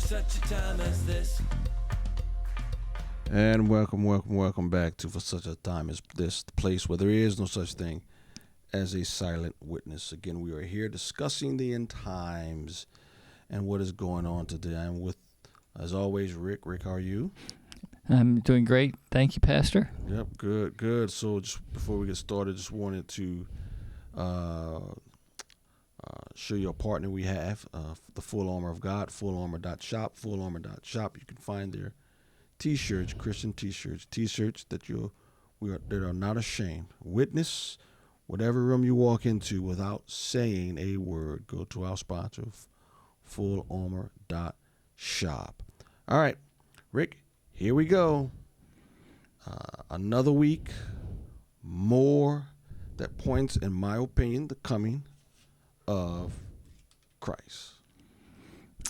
such a time as this. And welcome back to For Such a Time as This, the place where there is no such thing as a silent witness. Again, we are here discussing the end times and what is going on today. I'm with, as always, Rick. Rick, how are you? I'm doing great. Thank you, Pastor. Yep, good. So just before we get started, just wanted to show you a partner we have, the Full Armor of God, fullarmor.shop, fullarmor.shop. You can find their T-shirts, Christian T-shirts that are not ashamed. Witness whatever room you walk into without saying a word. Go to our sponsor, fullarmor.shop. All right, Rick, here we go. Another week, more that points, in my opinion, the coming of Christ.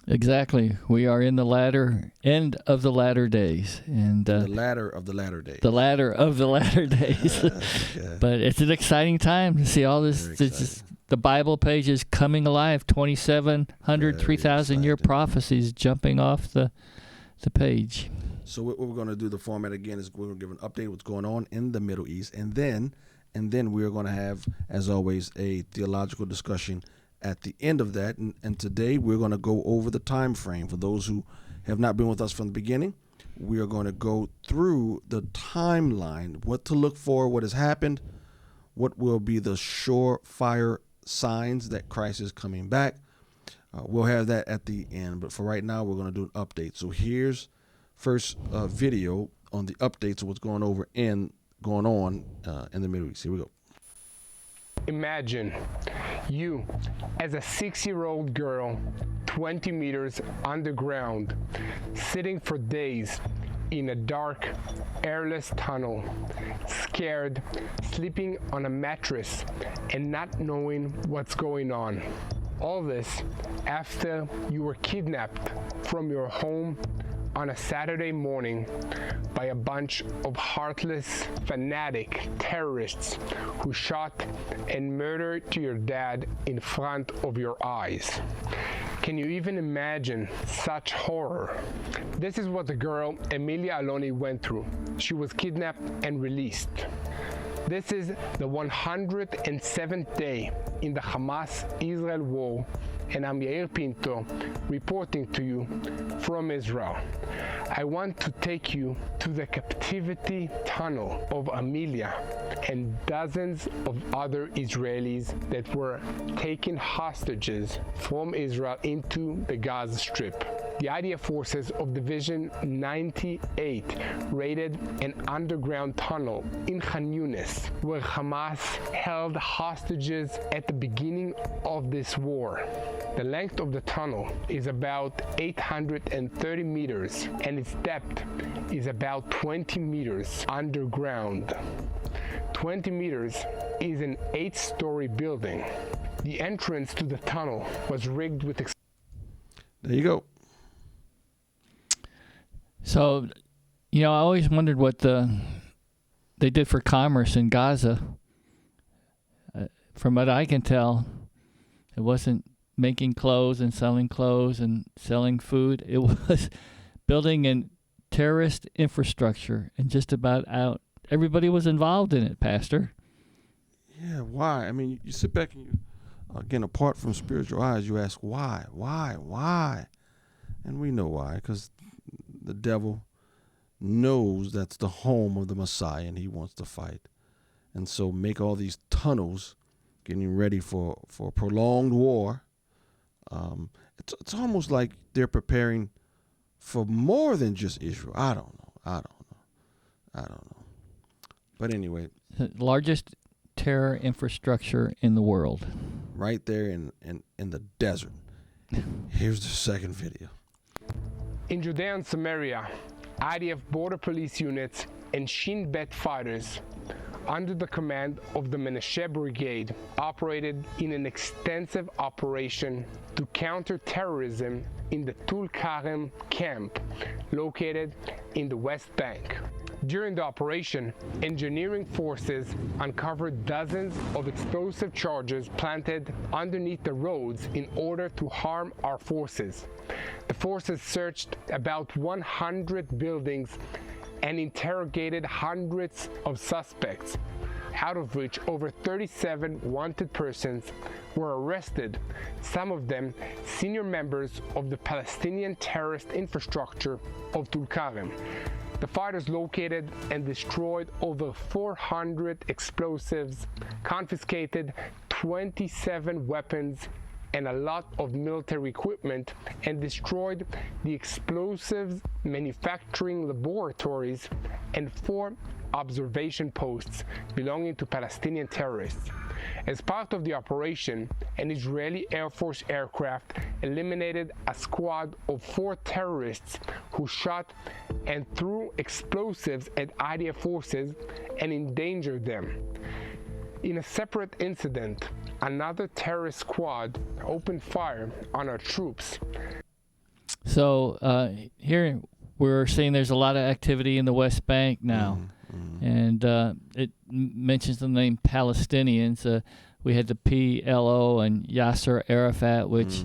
Exactly. We are in the latter end of the latter days. And the latter of the latter days. The latter of the latter days. Okay. But it's an exciting time to see all this. The Bible pages coming alive, 2,700, 3,000-year prophecies jumping off the page. So what we're going to do, the format again, is we're going to give an update of what's going on in the Middle East. And then we're going to have, as always, a theological discussion at the end of that. And today we're going to go over the time frame. For those who have not been with us from the beginning, we are going to go through the timeline, what to look for, what has happened, what will be the surefire signs that Christ is coming back. We'll have that at the end. But for right now, we're going to do an update. So here's first video on the updates of what's going on in the Middle East. Here we go. Imagine you as a 6-year-old girl, 20 meters underground, sitting for days in a dark, airless tunnel, scared, sleeping on a mattress, and not knowing what's going on. All this after you were kidnapped from your home on a Saturday morning by a bunch of heartless, fanatic terrorists who shot and murdered your dad in front of your eyes. Can you even imagine such horror? This is what the girl Emilia Aloni went through. She was kidnapped and released. This is the 107th day in the Hamas-Israel war, and I'm Yair Pinto reporting to you from Israel. I want to take you to the captivity tunnel of Amelia and dozens of other Israelis that were taken hostages from Israel into the Gaza Strip. The IDF forces of Division 98 raided an underground tunnel in Khan Yunis, where Hamas held hostages at the beginning of this war. The length of the tunnel is about 830 meters, and its depth is about 20 meters underground. 20 meters is an 8-story building. The entrance to the tunnel was rigged with... There you go. So, I always wondered what they did for commerce in Gaza. From what I can tell, it wasn't making clothes and selling food. It was building a terrorist infrastructure, and just about everybody was involved in it, Pastor. Yeah, why? I mean, you sit back and you, again, apart from spiritual eyes, you ask why? And we know why, because the devil knows that's the home of the Messiah, and he wants to fight. And so make all these tunnels, getting ready for a prolonged war. It's almost like they're preparing for more than just Israel. I don't know. But anyway. The largest terror infrastructure in the world. Right there in the desert. Here's the second video. In Judea and Samaria, IDF border police units and Shin Bet fighters under the command of the Menashe Brigade operated in an extensive operation to counter terrorism in the Tul Karem camp located in the West Bank. During the operation, engineering forces uncovered dozens of explosive charges planted underneath the roads in order to harm our forces. The forces searched about 100 buildings and interrogated hundreds of suspects, out of which over 37 wanted persons were arrested, some of them senior members of the Palestinian terrorist infrastructure of Tulkarem. The fighters located and destroyed over 400 explosives, confiscated 27 weapons and a lot of military equipment, and destroyed the explosives manufacturing laboratories and 4 observation posts belonging to Palestinian terrorists. As part of the operation, an Israeli Air Force aircraft eliminated a squad of 4 terrorists who shot and threw explosives at IDF forces and endangered them. In a separate incident, another terrorist squad opened fire on our troops. So here we're seeing there's a lot of activity in the West Bank now. And it mentions the name Palestinians. We had the PLO and Yasser Arafat, which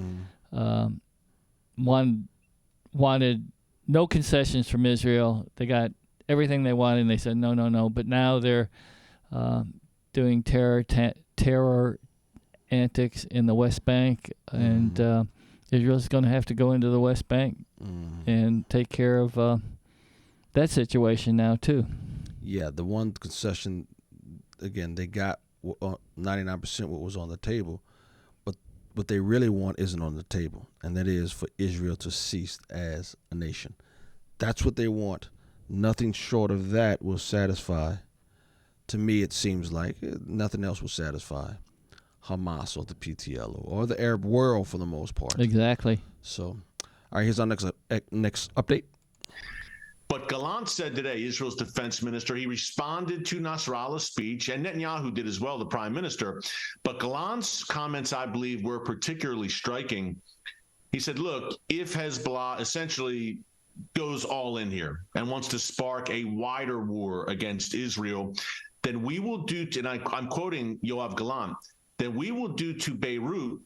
wanted no concessions from Israel. They got everything they wanted, and they said no, no, no. But now they're doing terror antics in the West Bank, and Israel's going to have to go into the West Bank and take care of that situation now too. Yeah, the one concession, again, they got 99% what was on the table, but what they really want isn't on the table, and that is for Israel to cease as a nation. That's what they want. Nothing short of that will satisfy. To me, it seems like nothing else will satisfy Hamas or the PTLO or the Arab world for the most part. Exactly. So, all right, here's our next update. But Gallant said today, Israel's defense minister, he responded to Nasrallah's speech, and Netanyahu did as well, the prime minister. But Gallant's comments, I believe, were particularly striking. He said, look, if Hezbollah essentially goes all in here and wants to spark a wider war against Israel, then we will do, and I'm quoting Yoav Gallant, then we will do to Beirut,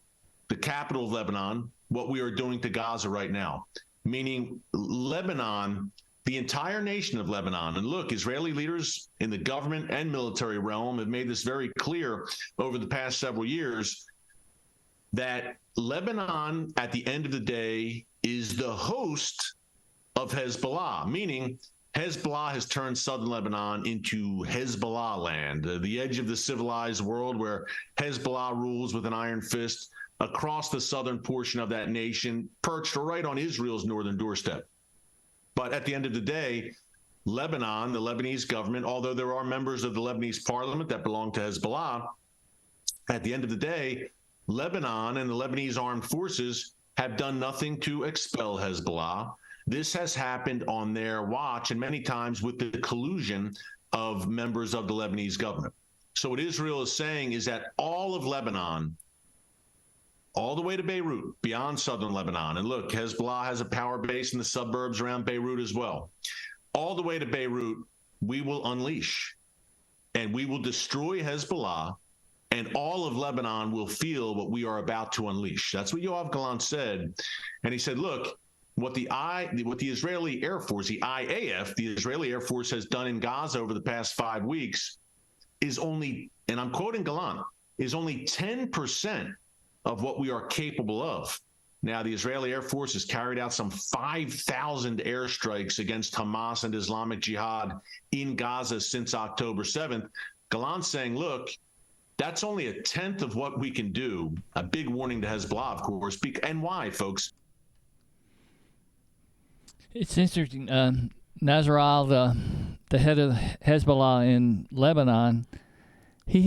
the capital of Lebanon, what we are doing to Gaza right now, meaning Lebanon, the entire nation of Lebanon. And look, Israeli leaders in the government and military realm have made this very clear over the past several years that Lebanon, at the end of the day, is the host of Hezbollah, meaning Hezbollah has turned southern Lebanon into Hezbollah land, the edge of the civilized world where Hezbollah rules with an iron fist across the southern portion of that nation, perched right on Israel's northern doorstep. But at the end of the day, Lebanon, the Lebanese government, although there are members of the Lebanese parliament that belong to Hezbollah, at the end of the day, Lebanon and the Lebanese armed forces have done nothing to expel Hezbollah. This has happened on their watch, and many times with the collusion of members of the Lebanese government. So what Israel is saying is that all of Lebanon, all the way to Beirut, beyond southern Lebanon. And look, Hezbollah has a power base in the suburbs around Beirut as well. All the way to Beirut, we will unleash and we will destroy Hezbollah, and all of Lebanon will feel what we are about to unleash. That's what Yoav Gallant said. And he said, look, what the Israeli Air Force, the IAF, the Israeli Air Force has done in Gaza over the past 5 weeks is only, and I'm quoting Gallant, is only 10% of what we are capable of. Now, the Israeli Air Force has carried out some 5,000 airstrikes against Hamas and Islamic Jihad in Gaza since October 7th. Gallant's saying, look, that's only a tenth of what we can do. A big warning to Hezbollah, of course. And why, folks? It's interesting. Nasrallah, the head of Hezbollah in Lebanon, he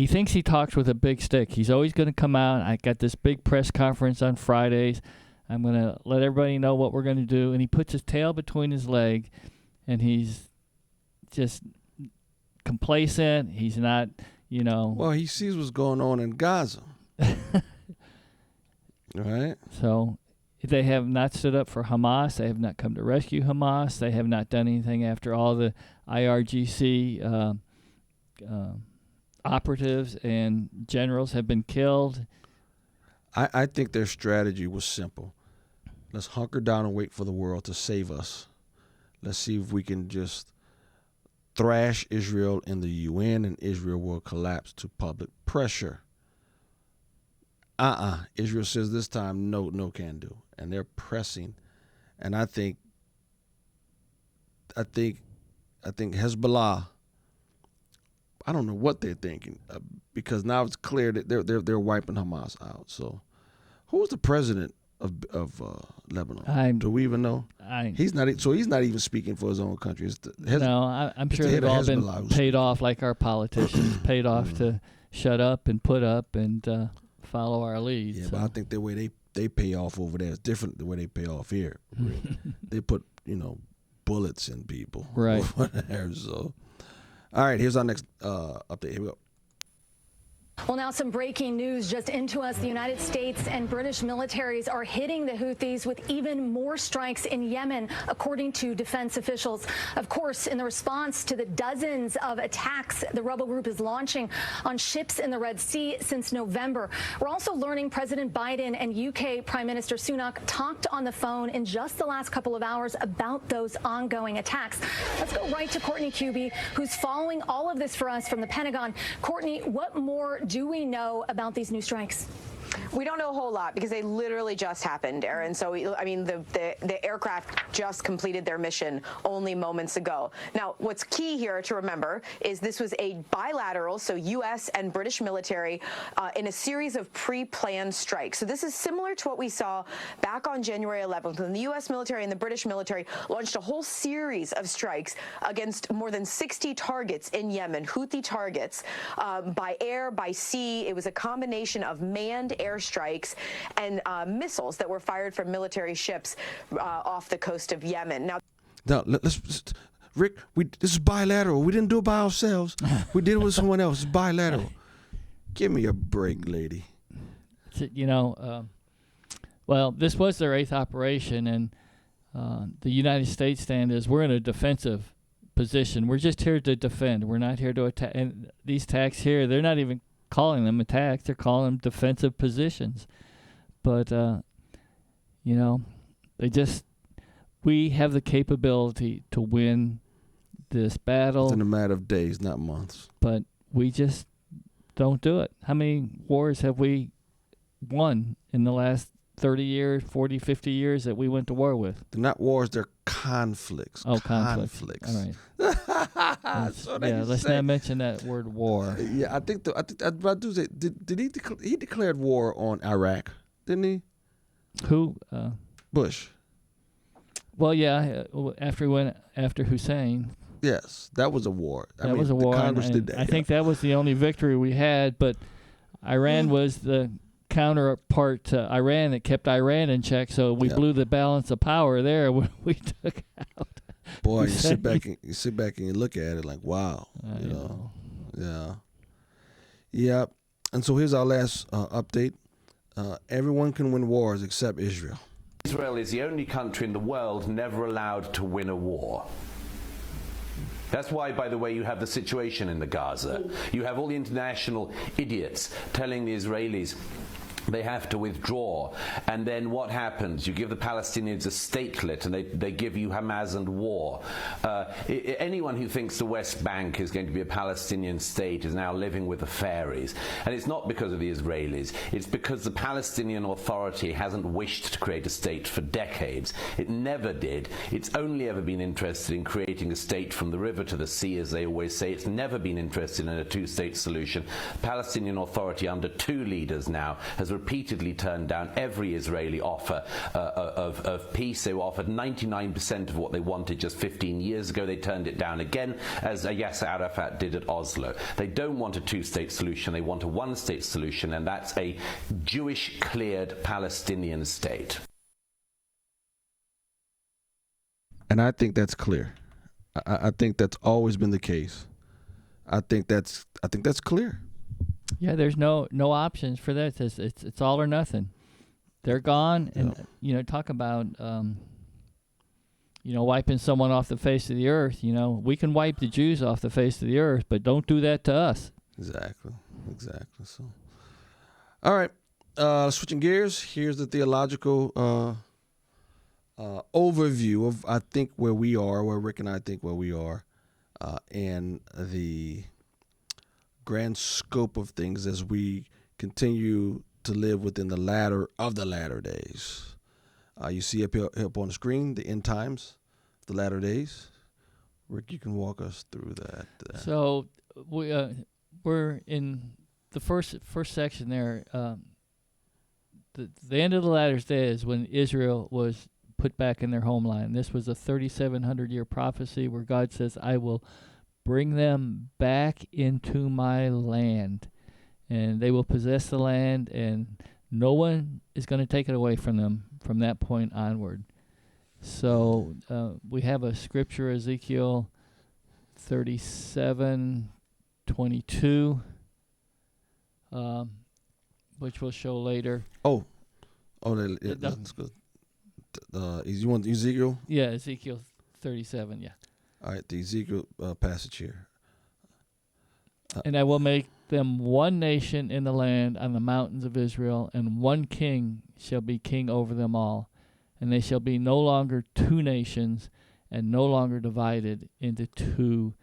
thinks he talks with a big stick. He's always going to come out. I got this big press conference on Fridays. I'm going to let everybody know what we're going to do. And he puts his tail between his leg, and he's just complacent. He's not, Well, he sees what's going on in Gaza. Right? So they have not stood up for Hamas. They have not come to rescue Hamas. They have not done anything after all the IRGC operatives and generals have been killed. I think their strategy was simple. Let's hunker down and wait for the world to save us. Let's see if we can just thrash Israel in the UN, and Israel will collapse to public pressure. Israel says this time, no can do. And they're pressing. And I think Hezbollah, I don't know what they're thinking, because now it's clear that they're wiping Hamas out. So, who's the president of Lebanon? Do we even know? He's not even speaking for his own country. I'm sure they've all been paid off like our politicians, paid off to shut up and put up and follow our lead. Yeah, but I think the way they pay off over there is different than the way they pay off here. They put bullets in people, right? So, all right, here's our next update. Here we go. Well, now some breaking news just into us. The United States and British militaries are hitting the Houthis with even more strikes in Yemen, according to defense officials. Of course, in the response to the dozens of attacks the rebel group is launching on ships in the Red Sea since November. We're also learning President Biden and UK Prime Minister Sunak talked on the phone in just the last couple of hours about those ongoing attacks. Let's go right to Courtney Cubie, who's following all of this for us from the Pentagon. Courtney, what more do we know about these new strikes? We don't know a whole lot because they literally just happened, Aaron. So, the aircraft just completed their mission only moments ago. Now, what's key here to remember is this was a bilateral, so U.S. and British military in a series of pre-planned strikes. So this is similar to what we saw back on January 11th when the U.S. military and the British military launched a whole series of strikes against more than 60 targets in Yemen, Houthi targets, by air, by sea. It was a combination of manned airstrikes and missiles that were fired from military ships off the coast of Yemen. Now let's Rick, this is bilateral. We didn't do it by ourselves. We did it with someone else. It's bilateral. Give me a break, lady. Well, this was their 8th operation, and the United States stand is we're in a defensive position. We're just here to defend. We're not here to attack. And these attacks here, they're not even calling them attacks. They're calling them defensive positions. But, we have the capability to win this battle. It's in a matter of days, not months. But we just don't do it. How many wars have we won in the last 30 years, 40, 50 years that we went to war with? They're not wars, they're conflicts. Oh, conflicts. All right. Let's not mention that word war. Yeah, I think he declared war on Iraq, didn't he? Who? Bush. Well, yeah, after Hussein. Yes, that was a war. That was a war. Congress did that. I think that was the only victory we had, but Iran was the counterpart to Iran that kept Iran in check, so we blew the balance of power there when we took out. Boy, you sit back and you look at it like, wow, yeah. And so here's our last update. Everyone can win wars except Israel. Israel is the only country in the world never allowed to win a war. That's why, by the way, you have the situation in the Gaza. You have all the international idiots telling the Israelis they have to withdraw, and then what happens? You give the Palestinians a statelet, and they give you Hamas and war. Anyone who thinks the West Bank is going to be a Palestinian state is now living with the fairies. And it's not because of the Israelis. It's because the Palestinian Authority hasn't wished to create a state for decades. It never did. It's only ever been interested in creating a state from the river to the sea, as they always say. It's never been interested in a two-state solution. The Palestinian Authority, under 2 leaders now, has repeatedly turned down every Israeli offer of peace. They were offered 99% of what they wanted just 15 years ago. They turned it down again, as Yasser Arafat did at Oslo. They don't want a two-state solution. They want a one-state solution, and that's a Jewish-cleared Palestinian state. And I think that's clear. I think that's always been the case. I think that's clear. Yeah, there's no options for that. It's all or nothing. They're gone, and talk about wiping someone off the face of the earth. We can wipe the Jews off the face of the earth, but don't do that to us. Exactly. So, all right. Switching gears. Here's the theological overview of I think where we are, where Rick and I think where we are, and the grand scope of things as we continue to live within the latter of the latter days. You see up on the screen the end times, the latter days. Rick, you can walk us through that. So we're in the first section there. The end of the latter days when Israel was put back in their homeland. This was a 3,700-year prophecy where God says, I will bring them back into my land, and they will possess the land, and no one is going to take it away from them from that point onward. So we have a scripture, Ezekiel 37:22, which we'll show later. That's good. You want Ezekiel? Yeah, Ezekiel 37, yeah. All right, the Ezekiel passage here. And I will make them one nation in the land on the mountains of Israel, and one king shall be king over them all. And they shall be no longer two nations, and no longer divided into two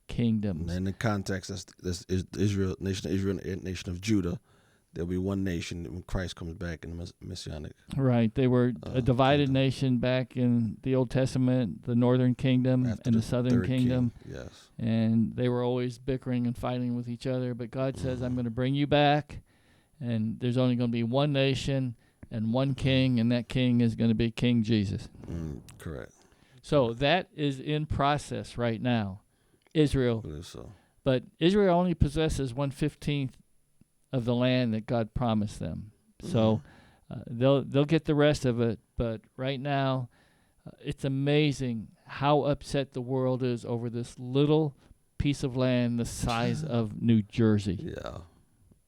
kingdoms. And in the context, that's Israel, nation of Israel, and nation of Judah. There'll be one nation when Christ comes back in the Messianic. Right. They were a divided nation back in the Old Testament, the northern kingdom and the southern kingdom. Yes. And they were always bickering and fighting with each other. But God says, I'm going to bring you back, and there's only going to be one nation and one king, and that king is going to be King Jesus. Correct. So that is in process right now. Israel. I believe so. But Israel only possesses 1/15 of the land that God promised them. So they'll get the rest of it. But right now, it's amazing how upset the world is over this little piece of land the size of New Jersey.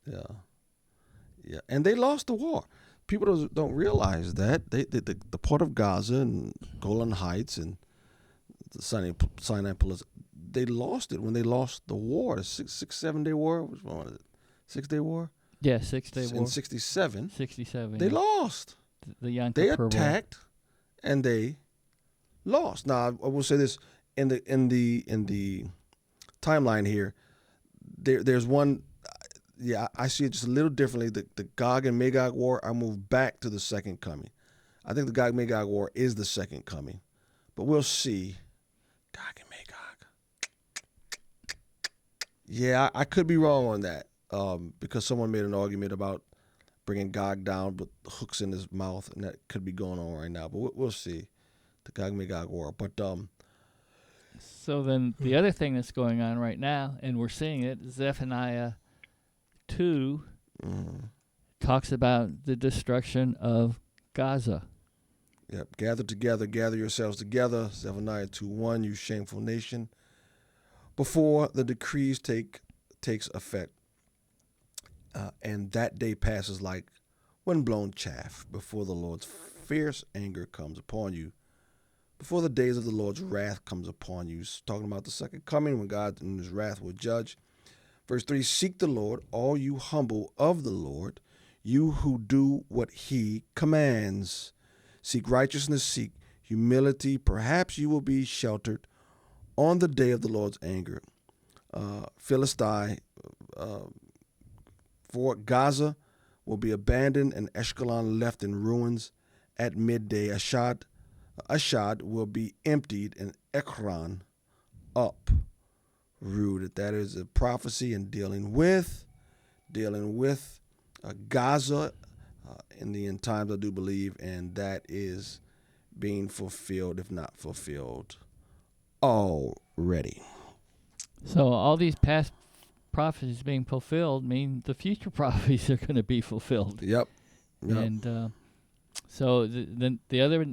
Yeah. And they lost the war. People don't realize that. The port of Gaza and Golan Heights and the Sinai Peninsula, they lost it when they lost the war, the 6-7 day war. Which one was it? 6-day war? Yeah, 6-day war. In 67. 67. They lost. The Yom They Kippur attacked, and they lost. Now, I will say this in the timeline here. There's one. Yeah, I see it just a little differently. The Gog and Magog war. I move back to the second coming. I think the Gog and Magog war is the second coming, but we'll see. Gog and Magog. Yeah, I could be wrong on that. Because someone made an argument about bringing Gog down with hooks in his mouth, and that could be going on right now. But we'll see, the Gog-Magog war. But so then the other thing that's going on right now, and we're seeing it, Zephaniah 2 talks about the destruction of Gaza. Yep. Gather yourselves together. Zephaniah 2:1. You shameful nation. Before the decrees takes effect. And that day passes like wind-blown chaff before the Lord's fierce anger comes upon you, before the days of the Lord's wrath comes upon you. It's talking about the second coming when God in his wrath will judge. Verse 3, seek the Lord, all you humble of the Lord, you who do what he commands. Seek righteousness, seek humility. Perhaps you will be sheltered on the day of the Lord's anger. Philistine, Fort Gaza will be abandoned and Ashkelon left in ruins at midday. Ashdod will be emptied and Ekron uprooted. That is a prophecy in dealing with Gaza in the end times, I do believe, and that is being fulfilled, if not fulfilled already. So all these past prophecies being fulfilled mean the future prophecies are going to be fulfilled. Yep. And so the other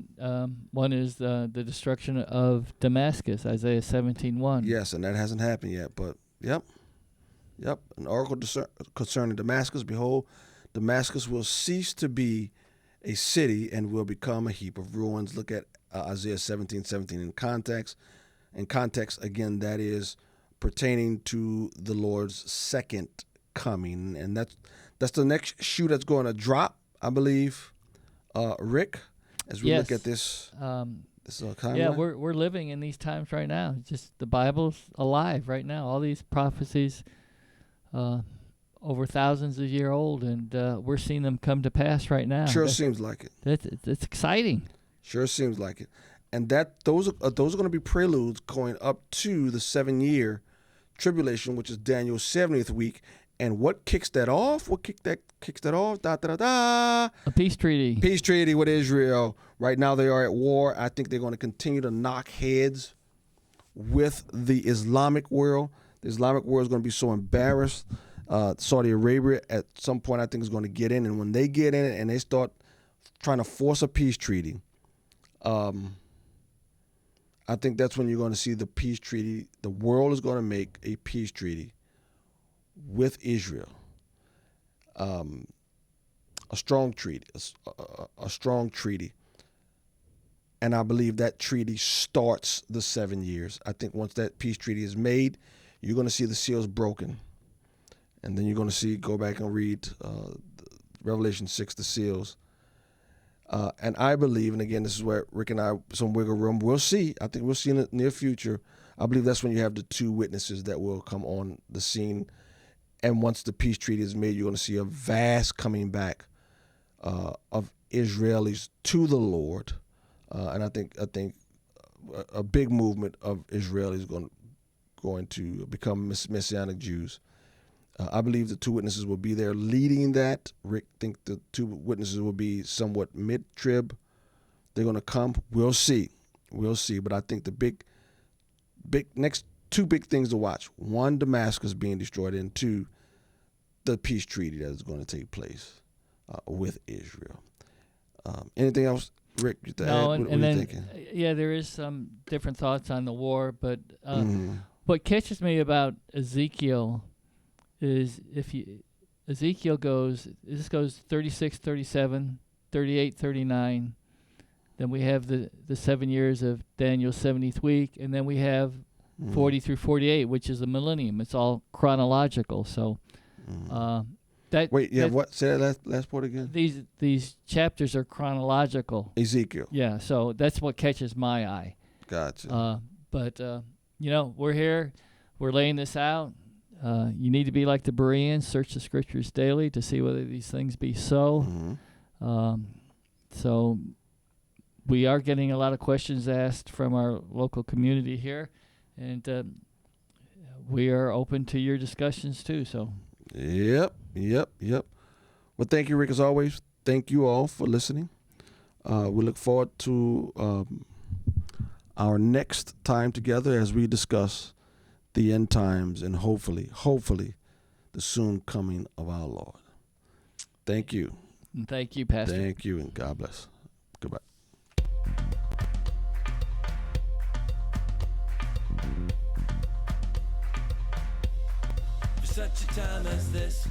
one is the destruction of Damascus, Isaiah 17:1. Yes, and that hasn't happened yet, but yep. An oracle concerning Damascus. Behold, Damascus will cease to be a city and will become a heap of ruins. Look at Isaiah 17:17 in context. In context, again, that is pertaining to the Lord's second coming, and that's the next shoe that's going to drop, I believe, Rick, as we look at this. Yeah, we're living in these times right now. Just the Bible's alive right now. All these prophecies, over thousands of years old, and we're seeing them come to pass right now. Sure seems like it. It's exciting. Sure seems like it. And those are going to be preludes going up to the 7-year tribulation, which is Daniel's 70th week. And what kicks that off? Kicks that off? A peace treaty. Peace treaty with Israel. Right now they are at war. I think they're going to continue to knock heads with the Islamic world. The Islamic world is going to be so embarrassed. Saudi Arabia at some point I think is going to get in. And when they get in and they start trying to force a peace treaty, I think that's when you're going to see the peace treaty. The world is going to make a peace treaty with Israel, a strong treaty, a strong treaty. And I believe that treaty starts the 7 years. I think once that peace treaty is made, you're going to see the seals broken. And then you're going to go back and read Revelation 6, the seals. And I believe, and again, this is where Rick and I, some wiggle room, we'll see. I think we'll see in the near future. I believe that's when you have the two witnesses that will come on the scene. And once the peace treaty is made, you're going to see a vast coming back of Israelis to the Lord. And I think a big movement of Israelis going to become Messianic Jews. I believe the two witnesses will be there leading that. Rick think the two witnesses will be somewhat mid-trib. They're going to come. We'll see. But I think the big next two big things to watch. One, Damascus being destroyed, and two, the peace treaty that is going to take place with Israel. Anything else, Rick? No, what are you thinking? Yeah, there is some different thoughts on the war, but what catches me about Ezekiel is Ezekiel goes 36, 37, 38, 39. Then we have the 7 years of Daniel's 70th week, and then we have 40 through 48, which is the millennium. It's all chronological. So what? Say that last part again. These chapters are chronological. Ezekiel. Yeah, so that's what catches my eye. Gotcha. But we're here. We're laying this out. You need to be like the Bereans, search the scriptures daily to see whether these things be so. So we are getting a lot of questions asked from our local community here, and we are open to your discussions too. So. Yep. Well, thank you, Rick, as always. Thank you all for listening. We look forward to our next time together as we discuss the end times and hopefully the soon coming of our Lord. Thank you. And thank you, Pastor. Thank you, and God bless. Goodbye. For such a time as this,